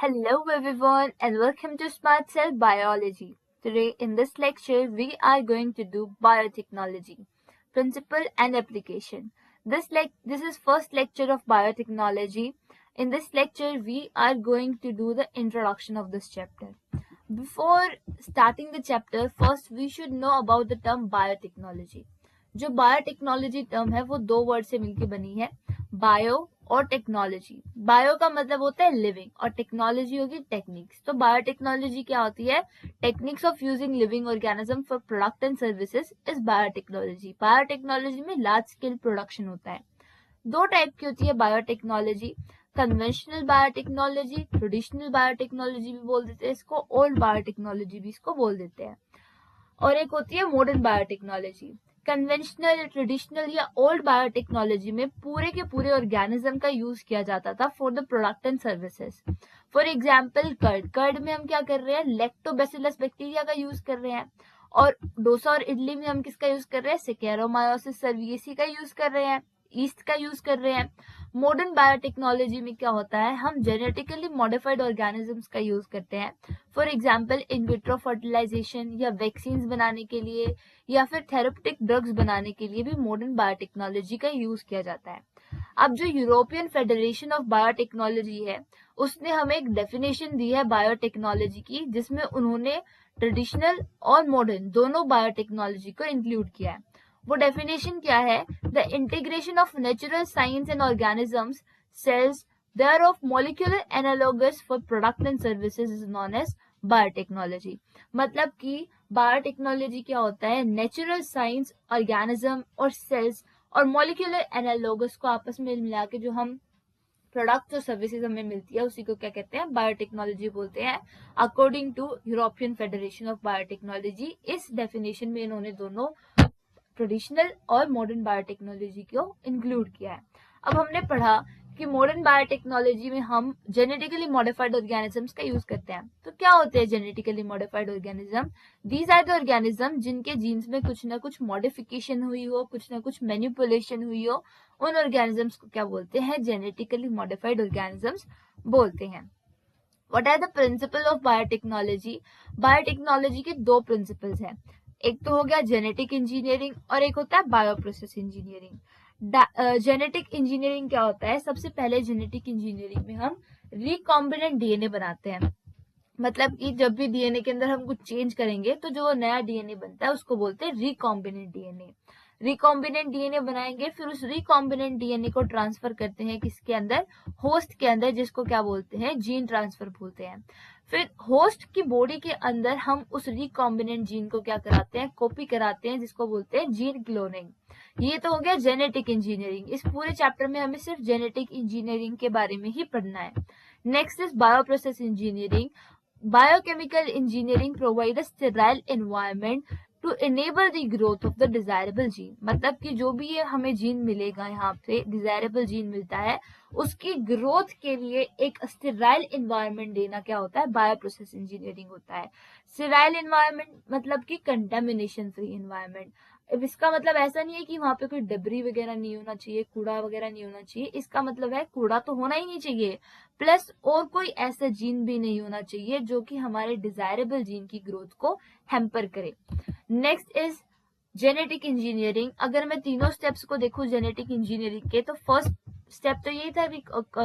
Hello everyone and welcome to Smart Cell Biology. Today in this lecture we are going to do biotechnology, principle and application. This is first lecture of biotechnology. In this lecture we are going to do the introduction of this chapter. Before starting the chapter, first we should know about the term biotechnology. जो biotechnology term है वो दो word से मिलकर बनी है, bio और technology. Bio का मतलब होता है लिविंग और टेक्नोलॉजी होगी टेक्निक्स. तो बायोटेक्नोलॉजी क्या होती है? Techniques of using living organism for product and services is biotechnology. Biotechnology में लार्ज स्केल प्रोडक्शन होता है. दो टाइप की होती है biotechnology, conventional biotechnology, traditional biotechnology भी बोल देते हैं इसको, ओल्ड बायोटेक्नोलॉजी भी इसको बोल देते हैं, और एक होती है मॉडर्न बायोटेक्नोलॉजी. कन्वेंशनल, ट्रेडिशनल या ओल्ड बायोटेक्नोलॉजी में पूरे के पूरे ऑर्गेनिज्म का यूज किया जाता था for the product and services. For example curd में हम क्या कर रहे हैं? लैक्टोबैसिलस बैक्टीरिया का यूज कर रहे हैं. और डोसा और इडली में हम किसका यूज कर रहे हैं? सेकेरोमायोसिस सर्विएसी का यूज कर रहे हैं, ईस्ट का यूज कर रहे हैं. मॉडर्न बायोटेक्नोलॉजी में क्या होता है? हम जेनेटिकली मॉडिफाइड ऑर्गेनिजम्स का यूज करते हैं. For example in vitro fertilization या वैक्सीन्स बनाने के लिए या फिर थेरेप्यूटिक ड्रग्स बनाने के लिए भी मॉडर्न बायोटेक्नोलॉजी का यूज किया जाता है. अब जो यूरोपियन फेडरेशन ऑफ बायोटेक्नोलॉजी है उसने हमें एक डेफिनेशन दी है बायोटेक्नोलॉजी की, जिसमें उन्होंने ट्रेडिशनल और मॉडर्न दोनों बायोटेक्नोलॉजी को इंक्लूड किया है. वो डेफिनेशन क्या है? The integration of natural science and organisms, cells thereof molecular analogous for product and services is known as biotechnology. मतलब कि बायोटेक्नोलॉजी क्या होता है? नेचुरल साइंस, ऑर्गेनिज्म और सेल्स और मॉलिक्यूलर एनालॉगस को आपस में मिला के जो हम प्रोडक्ट्स और सर्विसेज हमें मिलती है उसी को क्या कहते हैं? बायोटेक्नोलॉजी बोलते हैं, according to European Federation of Biotechnology. इस डेफिनेशन में इन्होंने दोनों ट्रेडिशनल और मॉडर्न बायोटेक्नोलॉजी को इंक्लूड किया है. अब हमने पढ़ा कि मॉडर्न बायोटेक्नोलॉजी में हम जेनेटिकली मॉडिफाइड ऑर्गेनिजम्स का यूज करते हैं. तो क्या होते हैं genetically modified organism? These are the organism जिनके जीन्स में कुछ ना कुछ मॉडिफिकेशन हुई हो, कुछ ना कुछ मैनिपुलेशन हुई हो, उन ऑर्गेनिजम्स को क्या बोलते हैं? जेनेटिकली मॉडिफाइड ऑर्गेनिजम्स बोलते हैं. What are the principle of biotechnology? Biotechnology के दो प्रिंसिपल्स हैं. एक तो हो गया जेनेटिक इंजीनियरिंग और एक होता है बायोप्रोसेस इंजीनियरिंग. जेनेटिक इंजीनियरिंग क्या होता है? सबसे पहले जेनेटिक इंजीनियरिंग में हम रिकॉम्बिनेंट डीएनए बनाते हैं. मतलब कि जब भी डीएनए के अंदर हम कुछ चेंज करेंगे तो जो नया डीएनए बनता है उसको बोलते हैं रिकॉम्बिनेंट डीएनए. रिकॉम्बिनेंट डीएनए बनाएंगे, फिर उस रिकॉम्बिनेंट डीएनए को ट्रांसफर करते हैं किसके अंदर? होस्ट के अंदर, जिसको क्या बोलते हैं? जीन ट्रांसफर बोलते हैं. फिर होस्ट की बॉडी के अंदर हम उस रिकॉम्बिनेंट जीन को क्या कराते हैं? कॉपी कराते हैं, जिसको बोलते हैं जीन क्लोनिंग. ये तो हो गया जेनेटिक इंजीनियरिंग. इस पूरे चैप्टर में हमें सिर्फ जेनेटिक इंजीनियरिंग के बारे में ही पढ़ना है. Next is bioprocess engineering. Biochemical engineering provide a sterile environment to enable the growth of the desirable gene. मतलब कि जो भी ये हमें जीन मिलेगा, यहाँ पे डिजायरेबल जीन मिलता है, उसकी ग्रोथ के लिए एक स्टेराइल एनवायरनमेंट देना क्या होता है? बायोप्रोसेस इंजीनियरिंग होता है. स्टेराइल एनवायरनमेंट मतलब कि कंटेमिनेशन फ्री एनवायरनमेंट. अब इसका मतलब ऐसा नहीं है कि वहां पे कोई डबरी वगैरह नहीं होना चाहिए, कूड़ा वगैरह नहीं होना चाहिए. इसका मतलब है कूड़ा तो होना ही नहीं चाहिए, प्लस और कोई ऐसा जीन भी नहीं होना चाहिए जो कि हमारे डिजायरेबल जीन की ग्रोथ को हैम्पर करे. Next is genetic engineering. अगर मैं तीनों स्टेप्स को देखूं जेनेटिक इंजीनियरिंग के, तो फर्स्ट स्टेप तो यही था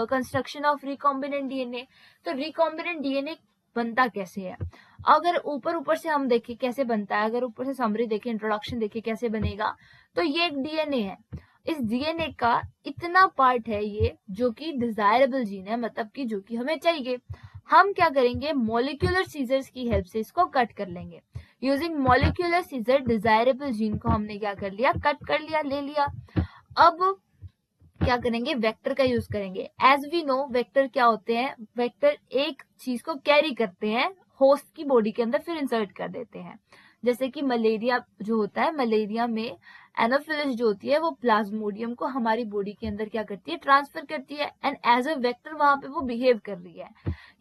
कंस्ट्रक्शन ऑफ रिकॉम्बिनेंट डीएनए. तो रिकॉम्बिनेंट डीएनए बनता कैसे है? अगर ऊपर से हम देखें कैसे बनता है, अगर ऊपर से समरी देखें, इंट्रोडक्शन देखें कैसे बनेगा, तो ये एक डीएनए है. इस डीएनए का इतना पार्ट है ये जो कि डिजायरेबल जीन है, मतलब कि जो कि हमें चाहिए. हम क्या करेंगे? मॉलिक्यूलर सीजर्स की हेल्प से इसको कट कर लेंगे. Using molecular scissor desirable gene को हमने क्या कर लिया? कट कर लिया, ले लिया. अब क्या करेंगे? वेक्टर का यूज करेंगे. एज वी नो वेक्टर क्या होते हैं? वेक्टर एक चीज को कैरी करते हैं होस्ट की बॉडी के अंदर, फिर इंसर्ट कर देते हैं. जैसे कि मलेरिया जो होता है, मलेरिया में एनोफिलिस जो होती है वो प्लाज्मोडियम को हमारी बॉडी के अंदर क्या करती है? ट्रांसफर करती है, एंड एज अ वेक्टर वहां पे वो बिहेव कर रही है.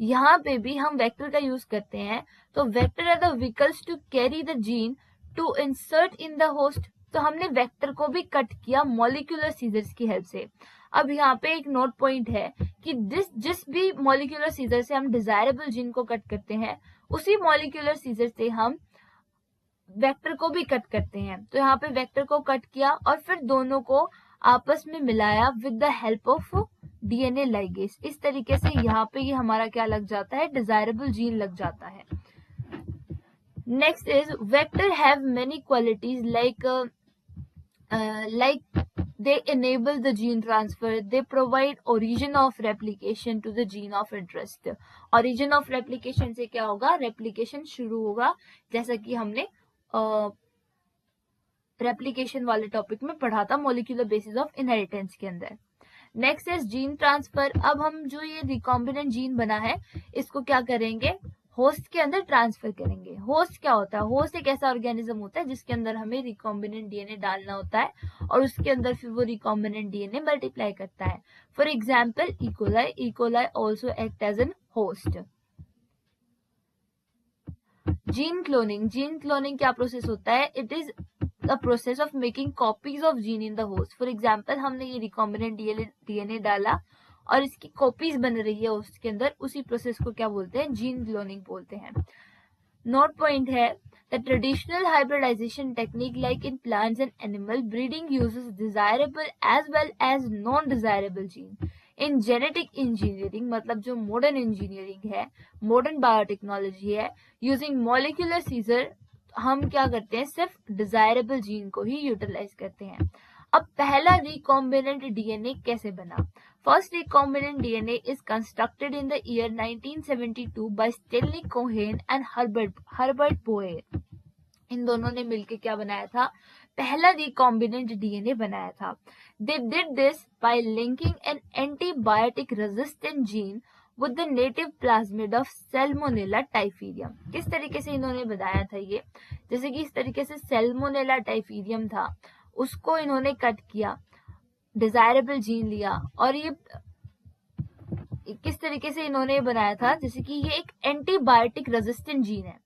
यहाँ पे भी हम वेक्टर का यूज करते हैं. तो vector are the vehicles to carry the gene to insert in the host, तो हमने वेक्टर को भी कट किया मॉलिक्यूलर सीजर्स की हेल्प से। अब यहाँ पे एक नोट पॉइंट है कि जिस भी मॉलिक्यूलर सीजर से हम डिजायरेबल जीन को कट करते हैं, उसी मॉलिक्यूलर सीजर से हम वेक्टर को भी कट करते हैं। तो यहाँ पे वेक्टर को कट किया और फिर दोनों को आपस में मिलाया with the help of DNA ligase. इस तरीके से यहाँ पे ये हमारा क्या लग जाता है, डिजायरेबल जीन लग जाता है। Next is vector have many qualities like they enable the gene transfer, they provide origin of replication to the gene of interest। origin of replication से क्या होगा, replication शुरू होगा, जैसा कि हमने रेप्लिकेशन वाले टॉपिक में पढ़ा था मॉलिक्यूलर बेसिस ऑफ इनहेरिटेंस के अंदर। Next is gene transfer. अब हम जो ये रिकॉम्बिनेंट जीन बना है इसको क्या करेंगे, होस्ट के अंदर ट्रांसफर करेंगे। होस्ट क्या होता है, होस्ट एक ऐसा ऑर्गेनिज्म होता है जिसके अंदर हमें रिकॉम्बिनेंट डीएनए डालना होता है और उसके अंदर फिर वो रिकॉम्बिनेंट डीएनए मल्टीप्लाई करता है। For example E coli also act as an host. Gene cloning क्या प्रोसेस होता है, it is the process of making copies of gene in the host. For example हमने ये रिकॉम्बिनेंट डीएनए डाला और इसकी कॉपीज बन रही है उसके अंदर, उसी प्रोसेस को क्या बोलते हैं, जीन क्लोनिंग बोलते हैं। नोट पॉइंट है the traditional hybridization technique like in plants and animal breeding uses desirable as well as non desirable gene. In genetic engineering, मतलब जो मॉडर्न इंजीनियरिंग है, मॉडर्न बायोटेक्नोलॉजी है, यूजिंग मॉलिक्यूलर सीजर हम क्या करते हैं, सिर्फ डिजायरेबल जीन को ही यूटिलाइज करते हैं। अब पहला रिकॉम्बिनेंट डीएनए कैसे बना। First recombinant DNA is constructed in the year 1972 by Stanley Cohen and Herbert Boyer. इन दोनों ने मिलकर क्या बनाया था, पहला रिकॉम्बिनेंट डीएनए बनाया था। They did this by linking an antibiotic resistant gene with the native plasmid of Salmonella typhimurium। किस तरीके से इन्होंने बताया था ये, जैसे कि इस तरीके से Salmonella typhimurium था, उसको इन्होंने कट किया, डिजायरेबल जीन लिया और ये किस तरीके से इन्होंने बनाया था, जैसे कि ये एक एंटीबायोटिक रेजिस्टेंट जीन है,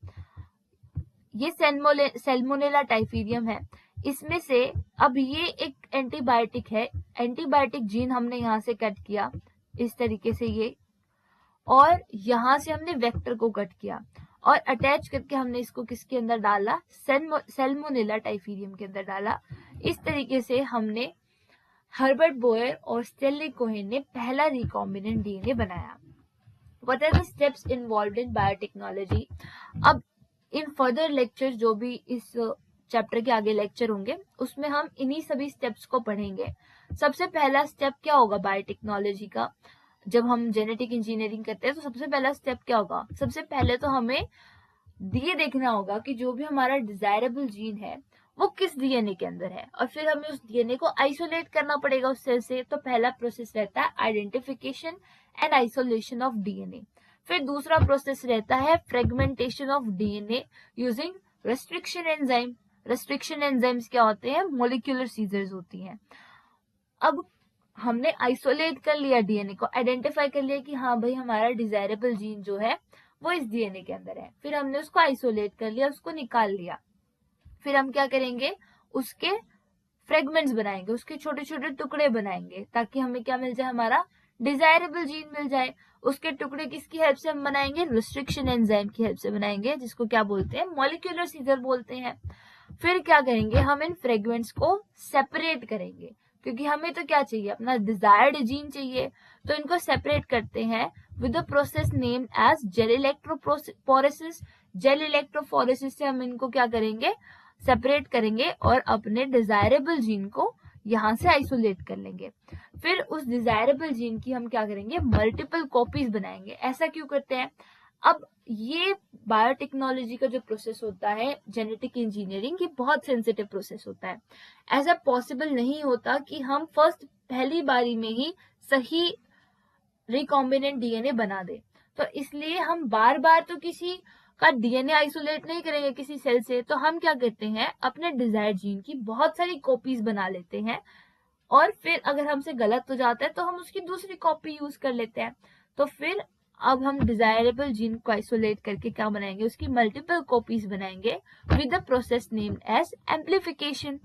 ये Salmonella typhimurium है, इसमें से अब ये एक एंटीबायोटिक है, एंटीबायोटिक जीन हमने यहाँ से कट किया इस तरीके से ये, और यहां से हमने वेक्टर को कट किया और अटैच करके हमने इसको किसके अंदर डाला, सैल्मोनेला टाइफीरियम के अंदर डाला। इस तरीके से हमने हर्बर्ट बोयर और स्टेनली कोहेन ने पहला रिकॉम्बिनेंट डीएनए बनाया। What are the steps involved in biotechnology. अब इन फर्दर लेक्चर जो भी इस चैप्टर के आगे लेक्चर होंगे उसमें हम इन्हीं सभी स्टेप्स को पढ़ेंगे। सबसे पहला स्टेप क्या होगा बायोटेक्नोलॉजी का, जब हम जेनेटिक इंजीनियरिंग करते हैं तो सबसे पहला स्टेप क्या होगा, सबसे पहले तो हमें ये देखना होगा कि जो भी हमारा डिजायरेबल जीन है वो किस डीएनए के अंदर है और फिर हमें उस डीएनए को आइसोलेट करना पड़ेगा उस सेल से। तो पहला प्रोसेस रहता है identification and isolation of DNA. फिर दूसरा प्रोसेस रहता है fragmentation of DNA using restriction enzyme. Restriction enzymes क्या होते हैं, मॉलिक्यूलर सीजर्स होती हैं। अब हमने आइसोलेट कर लिया डीएनए को, आइडेंटिफाई कर लिया कि हाँ भाई हमारा डिजायरेबल जीन जो है वो इस डीएनए के अंदर है, फिर हमने उसको आइसोलेट कर लिया, उसको निकाल लिया। फिर हम क्या करेंगे, उसके फ्रेगमेंट्स बनाएंगे, उसके छोटे छोटे टुकड़े बनाएंगे ताकि हमें क्या मिल जाए, हमारा डिजायरेबल जीन मिल जाए। उसके टुकड़े किसकी हेल्प से हम बनाएंगे, रिस्ट्रिक्शन एंजाइम की हेल्प से बनाएंगे, जिसको क्या बोलते हैं, मॉलिक्यूलर सीजर बोलते हैं। फिर क्या करेंगे, हम इन फ्रेगमेंट्स को सेपरेट करेंगे क्योंकि हमें तो क्या चाहिए, अपना डिजायर्ड जीन चाहिए। तो इनको सेपरेट करते हैं with a process name as gel electrophoresis. Gel electrophoresis से हम इनको क्या करेंगे, सेपरेट करेंगे और अपने डिजायरेबल जीन को यहाँ से आइसोलेट कर लेंगे। फिर उस डिजायरेबल जीन की हम क्या करेंगे, मल्टीपल कॉपीज बनाएंगे। ऐसा क्यों करते हैं, अब ये बायोटेक्नोलॉजी का जो प्रोसेस होता है जेनेटिक इंजीनियरिंग, ये बहुत सेंसिटिव प्रोसेस होता है। ऐसा पॉसिबल नहीं होता कि हम पहली बारी में ही सही रिकॉम्बिनेंट डीएनए बना दे। तो इसलिए हम बार बार तो किसी का डीएनए आइसोलेट नहीं करेंगे किसी सेल से, तो हम क्या करते हैं, अपने डिजायर्ड जीन की बहुत सारी कॉपीज बना लेते हैं और फिर अगर हमसे गलत हो जाता है तो हम उसकी दूसरी कॉपी यूज कर लेते हैं। तो फिर अब हम डिजायरेबल जीन को आइसोलेट करके क्या बनाएंगे, उसकी मल्टीपल कॉपीज बनाएंगे with the process name as amplification.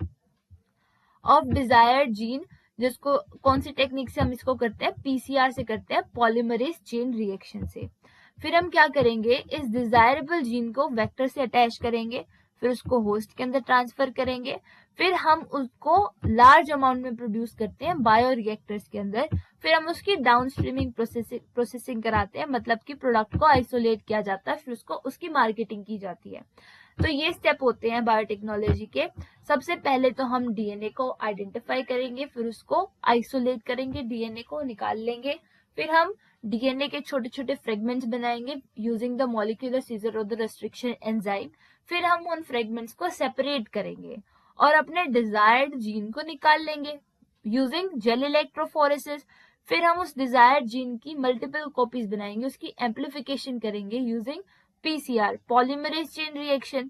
Of desired gene, जिसको कौन सी टेक्निक से हम इसको करते हैं, पीसीआर से करते हैं, पॉलीमरेज चेन रिएक्शन से। फिर हम क्या करेंगे, इस डिजायरेबल जीन को वेक्टर से अटैच करेंगे, फिर उसको होस्ट के अंदर ट्रांसफर करेंगे, फिर हम उसको लार्ज अमाउंट में प्रोड्यूस करते हैं बायो रिएक्टर्स के अंदर, फिर हम उसकी डाउन स्ट्रीमिंग प्रोसेसिंग कराते हैं, मतलब कि प्रोडक्ट को आइसोलेट किया जाता है, फिर उसको उसकी मार्केटिंग की जाती है। तो ये स्टेप होते हैं बायोटेक्नोलॉजी के। सबसे पहले तो हम डीएनए को आइडेंटिफाई करेंगे, फिर उसको आइसोलेट करेंगे, डीएनए को निकाल लेंगे, फिर हम डीएनए के छोटे छोटे फ्रेगमेंट्स बनाएंगे यूजिंग द मॉलिक्यूलर सीजर और द रेस्ट्रिक्शन एंजाइम, फिर हम उन फ्रेगमेंट्स को सेपरेट करेंगे और अपने डिजायर्ड जीन को निकाल लेंगे यूजिंग जेल इलेक्ट्रोफोरेसिस, फिर हम उस डिजायर्ड जीन की मल्टीपल कॉपीज बनाएंगे, उसकी एम्प्लीफिकेशन करेंगे using PCR, polymerase chain reaction,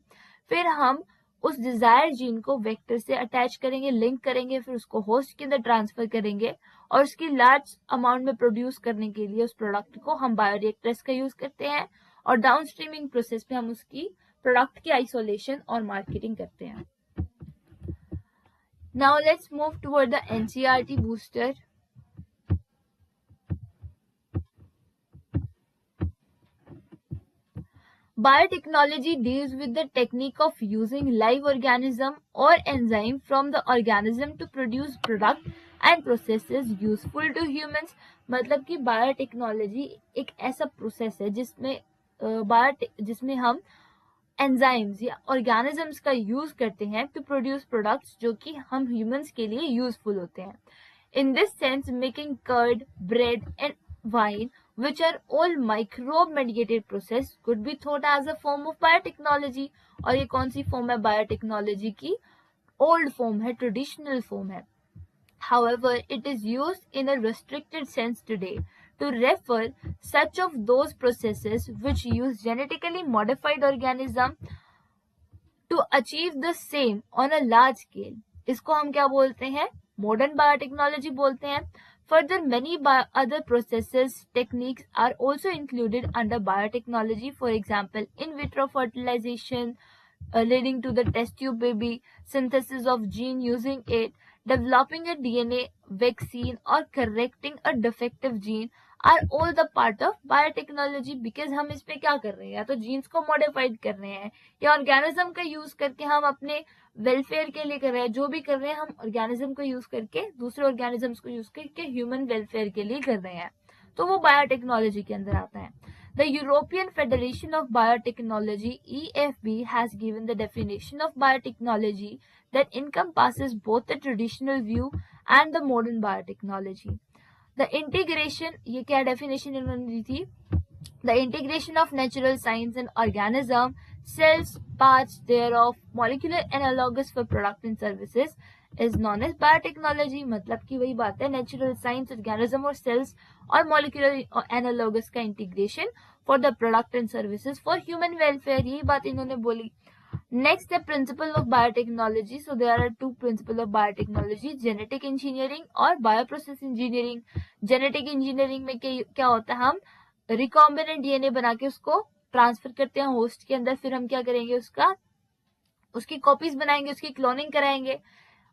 फिर हम उस डिजायर्ड जीन को वेक्टर से अटैच करेंगे, लिंक करेंगे, फिर उसको होस्ट के अंदर ट्रांसफर करेंगे और उसकी लार्ज अमाउंट में प्रोड्यूस करने के लिए उस प्रोडक्ट को हम बायोरिएक्टर्स का यूज करते हैं और डाउन स्ट्रीमिंग प्रोसेस पे हम उसकी प्रोडक्ट की आइसोलेशन और मार्केटिंग करते हैं। Now let's move toward the NCERT booster. Biotechnology deals with the technique of using live organism or enzyme from the organism to produce product and processes useful to humans। मतलब कि biotechnology एक ऐसा process है जिसमें हम enzymes या organisms का use करते हैं टू प्रोड्यूस प्रोडक्ट्स जो कि हम ह्यूमंस के लिए यूजफुल होते हैं। In this sense, making curd, bread and wine, which are all microbe-mediated process, could be thought as a form of biotechnology। और ये कौन सी फॉर्म है बायोटेक्नोलॉजी की? ओल्ड फॉर्म है, ट्रेडिशनल फॉर्म है। However, it is used in a restricted sense today to refer such of those processes which use genetically modified organism to achieve the same on a large scale। इसको हम क्या बोलते हैं? Modern biotechnology बोलते हैं। Further, many other processes techniques are also included under biotechnology, for example, in vitro fertilization, leading to the test tube baby, synthesis of gene using it, developing a DNA vaccine or correcting a defective gene are all the part of biotechnology। because हम इस पे क्या कर रहे हैं, या तो jeans को मॉडिफाइड कर रहे हैं या ऑर्गेनिज्म का यूज करके हम अपने वेलफेयर के लिए कर रहे हैं, जो भी कर रहे हैं हम ऑर्गेनिज्म को यूज करके, दूसरे ऑर्गेनिजम्स को यूज करके ह्यूमन वेलफेयर के लिए कर रहे हैं, तो वो बायोटेक्नोलॉजी के अंदर आता है। The European Federation of Biotechnology (EFB) has given the definition of biotechnology that encompasses both the traditional view and the modern biotechnology। The integration, ये क्या definition इन्होंने दी थी? The integration of natural science and organism, cells, parts thereof, molecular analogous for product and services is known as biotechnology। मतलब कि वही बात है, natural science, organism और सेल्स और मॉलिक्यूलर एनालॉगस का integration for the product and services for human welfare, यही बात इन्होंने बोली। नेक्स्ट है principle of biotechnology. So there are two principle of biotechnology, genetic engineering और बायोप्रोसेस इंजीनियरिंग। जेनेटिक इंजीनियरिंग में क्या होता है, हम रिकॉम्बिनेंट डीएनए बना के उसको ट्रांसफर करते हैं होस्ट के अंदर, फिर हम क्या करेंगे, उसकी कॉपीज बनाएंगे, उसकी क्लोनिंग कराएंगे।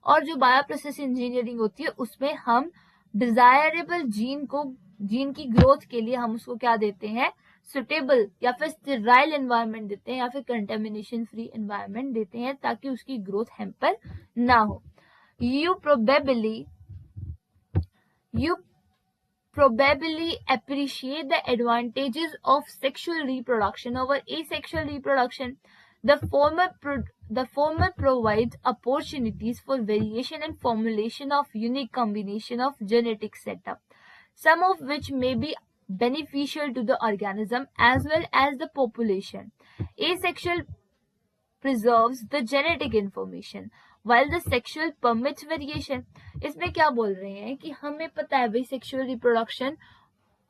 और जो बायोप्रोसेस इंजीनियरिंग होती है उसमें हम डिजायरेबल जीन की ग्रोथ के लिए हम उसको क्या देते हैं, सुटेबल या फिर स्टेराइल एनवायरनमेंट देते हैं या फिर कंटेमिनेशन फ्री एनवायरनमेंट देते हैं ताकि उसकी ग्रोथ हैम्पर ना हो। You probably appreciate the advantages of sexual reproduction over asexual reproduction। The former provides opportunities for variation and formulation of unique combination of genetic setup, some of which may be beneficial to the organism as well as the population। Asexual preserves the genetic information while the sexual permits variation। इसमें क्या बोल रहे हैं कि हमें पता है भाई सेक्सुअल रिप्रोडक्शन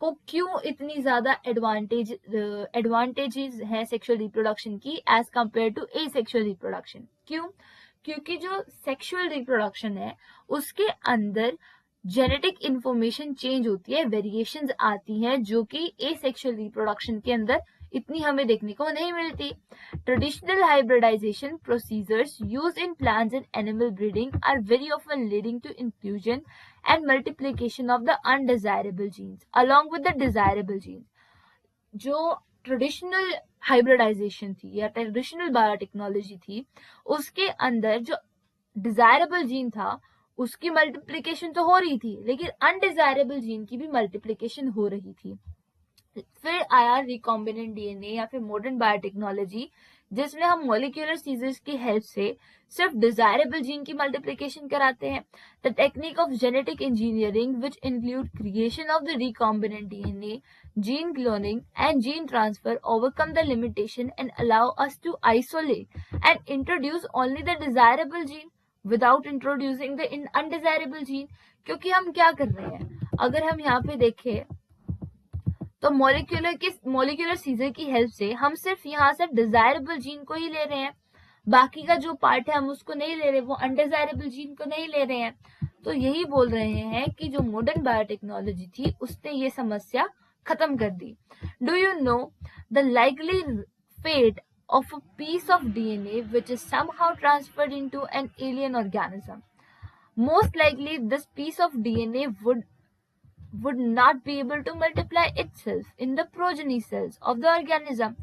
को क्यों इतनी ज्यादा एडवांटेजेस है सेक्सुअल रिप्रोडक्शन की as compared to asexual reproduction. क्यों? क्योंकि जो सेक्सुअल रिप्रोडक्शन है उसके अंदर जेनेटिक इंफॉर्मेशन चेंज होती है, वेरिएशंस आती हैं जो कि एसेक्सुअल रिप्रोडक्शन के अंदर इतनी हमें देखने को नहीं मिलती. Traditional hybridization procedures used in plants and animal breeding are very often leading to inclusion and multiplication of the undesirable genes along with the desirable genes. जो ट्रेडिशनल हाइब्रिडाइजेशन थी या ट्रेडिशनल बायोटेक्नोलॉजी थी, उसके अंदर जो डिजायरेबल जीन था उसकी multiplication तो हो रही थी, लेकिन अनडिजायरेबल जीन की भी मल्टीप्लिकेशन हो रही थी. फिर आया रिकॉम्बिनेंट डीएनए या फिर मॉडर्न बायोटेक्नोलॉजी, जिसमें हम मॉलिक्यूलर सीजर्स की हेल्प से सिर्फ डिजायरेबल जीन की मल्टीप्लिकेशन कराते हैं. The technique of genetic engineering which include creation of the recombinant DNA, gene cloning and gene transfer overcome the limitation and allow us to isolate and introduce only the desirable gene without introducing the undesirable gene. क्योंकि हम क्या कर रहे हैं, अगर हम यहाँ पे देखें तो मॉलिक्यूलर सीजर की हेल्प से हम सिर्फ यहाँ से डिजायरेबल जीन को ही ले रहे हैं, बाकी का जो पार्ट है हम उसको नहीं ले रहे, वो अनडिजायरेबल जीन को नहीं ले रहे हैं. तो यही बोल रहे हैं कि जो मॉडर्न बायोटेक्नोलॉजी थी उसने ये समस्या खत्म कर दी. Do you know the likely fate of a piece of DNA which is somehow transferred into an alien organism? Most likely this piece of DNA would not be able to multiply itself in the progeny cells of the organism,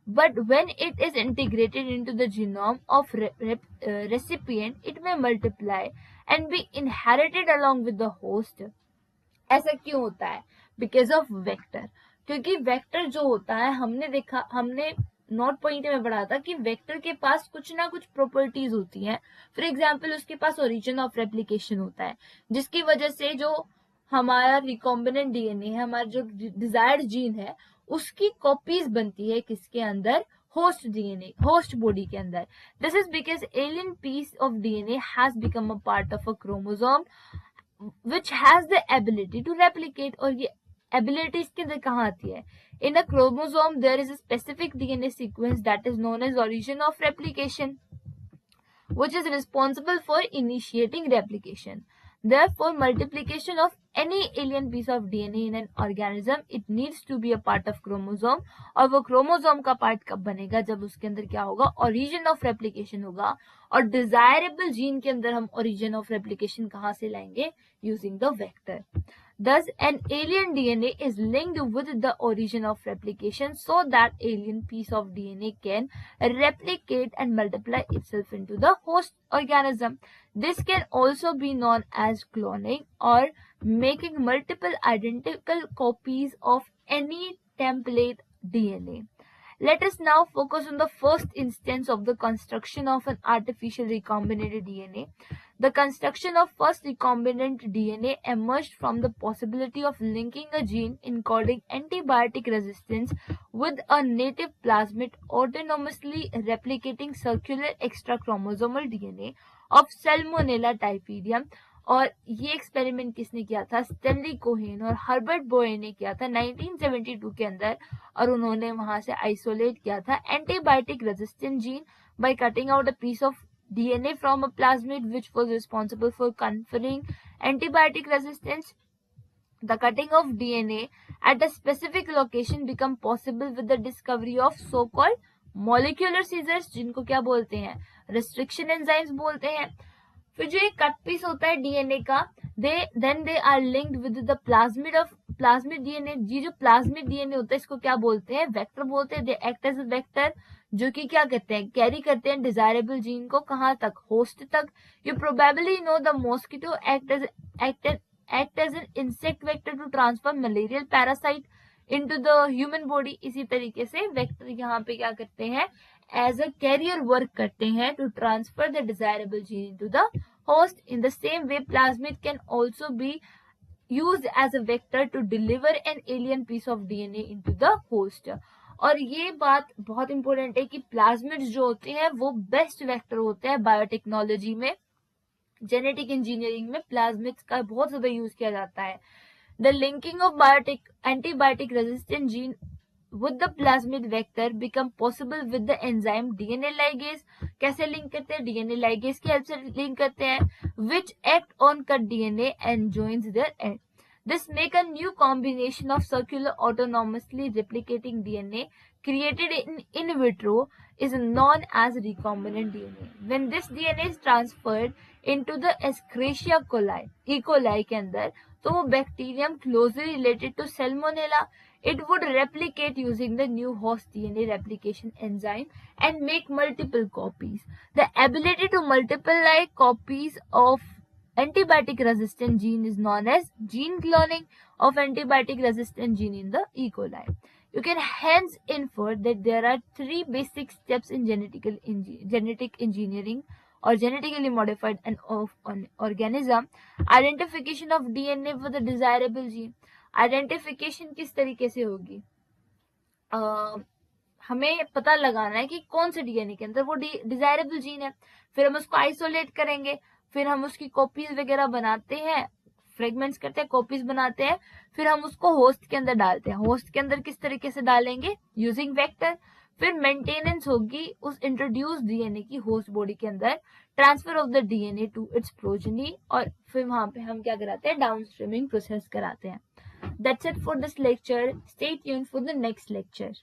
but when it is integrated into the genome of recipient, it may multiply and be inherited along with the host. ऐसा क्यों होता है? Because of vector. क्योंकि vector जो होता है, हमने note point में पढ़ा था कि वेक्टर के पास कुछ ना कुछ प्रॉपर्टीज होती हैं. फॉर एग्जाम्पल उसके पास ओरिजिन ऑफ रेप्लिकेशन होता है, जिसकी वजह से जो हमारा रिकॉम्बिनेंट डीएनए है, हमारा जो डिजायर्ड जीन है, उसकी कॉपीज बनती है किसके अंदर? होस्ट डीएनए, होस्ट बॉडी के अंदर. This is because alien piece of DNA has become a part of a chromosome which has the ability to replicate. और ये ability इसके अंदर कहाँ आती है? In a chromosome there is a specific DNA sequence that is known as origin of replication, which is responsible for initiating replication. Therefore, multiplication of any alien piece of DNA in an organism, it needs to be a part of chromosome. और वो chromosome का part कब बनेगा? जब उसके अंदर क्या होगा? Origin of replication होगा. और desirable gene के अंदर हम origin of replication कहाँ से लाएंगे? Using the vector. Thus, an alien DNA is linked with the origin of replication so that alien piece of DNA can replicate and multiply itself into the host organism. This can also be known as cloning or making multiple identical copies of any template DNA. Let us now focus on the first instance of the construction of an artificial recombinant DNA. The construction of first recombinant DNA emerged from the possibility of linking a gene encoding antibiotic resistance with a native plasmid autonomously replicating circular extrachromosomal DNA of Salmonella typhimurium. और ये experiment किसने किया था? Stanley Cohen और Herbert बोये ने किया था 1972 के अंदर, और उन्होंने वहां से आइसोलेट किया था antibiotic resistant gene by cutting out a piece of DNA from a plasmid which was responsible for conferring antibiotic resistance. The cutting of DNA at a specific location become possible with the discovery of so-called molecular scissors, जिनको क्या बोलते हैं? Restriction enzymes बोलते हैं. फिर जो एक cut piece होता है डीएनए का, then they are linked with the plasmid DNA. ये जो plasmid DNA होता है इसको क्या बोलते हैं? वेक्टर बोलते हैं. They act as a vector, जो कि क्या करते हैं? कैरी करते हैं डिजायरेबल जीन को कहाँ तक? होस्ट तक. You probably know the mosquito act as an insect vector to transfer malarial parasite into the human body. इसी तरीके से वेक्टर यहाँ पे क्या करते हैं? एज अ कैरियर वर्क करते हैं to transfer the desirable gene into the host. In the same way plasmid can also be used as a vector to deliver an alien piece of DNA into the host. और ये बात बहुत important है कि plasmids जो होते हैं वो बेस्ट वेक्टर होते हैं बायोटेक्नोलॉजी में. जेनेटिक इंजीनियरिंग में प्लाज्मिड्स का बहुत ज्यादा यूज किया जाता है. The linking of antibiotic resistant gene with the plasmid vector become possible with the enzyme DNA ligase. कैसे लिंक करते हैं? DNA ligase की हेल्प से लिंक करते हैं, which act on cut DNA and joins their end. This make a new combination of circular autonomously replicating DNA created in vitro is known as recombinant DNA. When this DNA is transferred into the Escherichia coli, E. coli के अंदर, तो वो bacterium closely related to Salmonella, it would replicate using the new host DNA replication enzyme and make multiple copies. The ability to multiply copies of antibiotic resistant gene is known as gene cloning of antibiotic resistant gene in the E. coli. You can hence infer that there are three basic steps in genetic engineering or genetically modified an organism. Identification of DNA for the desirable gene. Identification किस तरीके से होगी? हमें पता लगाना है कि कौन से डीएनए के अंदर वो डिजायरेबल जीन है, फिर हम उसको आइसोलेट करेंगे, फिर हम उसकी कॉपीज वगैरह बनाते हैं, फ्रेगमेंट्स करते हैं, कॉपीज बनाते हैं, फिर हम उसको होस्ट के अंदर डालते हैं. होस्ट के अंदर किस तरीके से डालेंगे? Using vector. फिर मेंटेनेंस होगी उस इंट्रोड्यूस डीएनए की होस्ट बॉडी के अंदर, transfer of the DNA to its progeny, और फिर वहां पे हम क्या कराते हैं? डाउन स्ट्रीमिंग प्रोसेस कराते हैं. That's it for this lecture. Stay tuned for the next lecture.